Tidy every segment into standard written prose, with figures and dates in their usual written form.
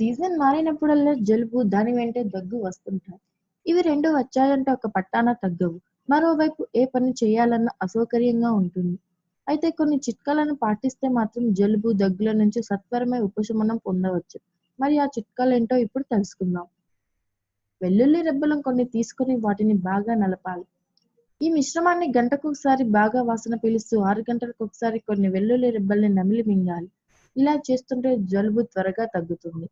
Season మారినప్పుడల్లా జలుబు, దాని వెంటే దగ్గు వస్తుంటాయి. ఇవి 2 వచ్చాయంటే ఒక పట్టాన తగ్గవు. మరోవైపు ఏ పని చేయాలన్నా అసౌకర్యంగా ఉంటుంది. అయితే కొన్ని చిట్కాలను పాటిస్తే మాత్రం జలుబు, దగ్గుల నుంచి సత్వరమే ఉపశమనం పొందవచ్చు. మరి ఆ చిట్కాలేంటో ఇప్పుడు తెలుసుకుందాం. వెల్లుల్లి రెబ్బలను కొన్ని తీసుకొని వాటిని బాగా నలపాలి. ఈ మిశ్రమాన్ని గంటకొకసారి బాగా వాసన పీలుస్తూ 6 గంటలకొకసారి కొన్ని వెల్లుల్లి రెబ్బల్ని నమిలి మింగాలి. ఇలా చేస్తుంటే జలుబు త్వరగా తగ్గుతుంది.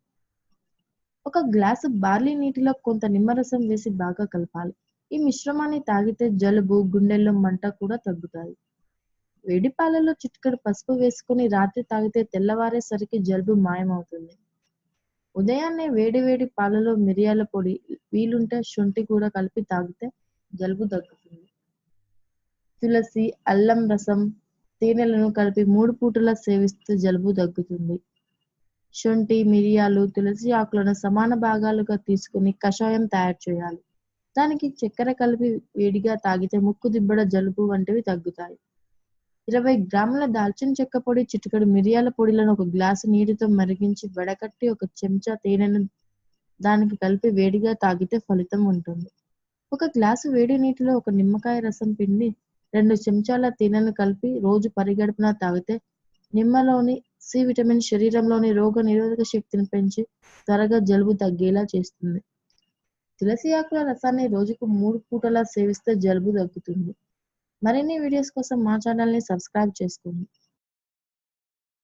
ఒక గ్లాసు బార్లీ నీటిలో కొంత నిమ్మరసం వేసి బాగా కలపాలి. ఈ మిశ్రమాన్ని తాగితే జలుబు, గుండెల్లో మంట కూడా తగ్గుతాయి. వేడి పాలలో చిటికెడు పసుపు వేసుకొని రాత్రి తాగితే తెల్లవారేసరికి జలుబు మాయమవుతుంది. ఉదయాన్నే వేడి వేడి పాలలో మిరియాల పొడి, వీలుంటే శొంఠి కూడా కలిపి తాగితే జలుబు తగ్గుతుంది. తులసి, అల్లం రసం, తేనెలను కలిపి 3 పూటలా సేవిస్తే జలుబు తగ్గుతుంది. శొంఠి, మిరియాలు, తులసి ఆకులను సమాన భాగాలుగా తీసుకొని కషాయం తయారు చేయాలి. దానికి చక్కెర కలిపి వేడిగా తాగితే ముక్కు దిబ్బడ, జలుబు వంటివి తగ్గుతాయి. 20 గ్రాముల దాల్చిన చెక్క పొడి, చిటికెడు మిరియాల పొడిలను ఒక గ్లాసు నీటితో మరిగించి వడకట్టి ఒక చెంచా తేనెను దానికి కలిపి వేడిగా తాగితే ఫలితం ఉంటుంది. ఒక గ్లాసు వేడి నీటిలో ఒక నిమ్మకాయ రసం పిండి 2 చెంచాల తేనెను కలిపి రోజు పరిగడుపున తాగితే నిమ్మలోని సి విటమిన్ శరీరంలోని రోగ నిరోధక శక్తిని పెంచి త్వరగా జలుబు తగ్గేలా చేస్తుంది. తులసి ఆకుల రసాన్ని రోజుకు 3 పూటలా సేవిస్తే జలుబు తగ్గుతుంది. మరిన్ని వీడియోస్ కోసం మా ఛానల్ని సబ్స్క్రైబ్ చేసుకోండి.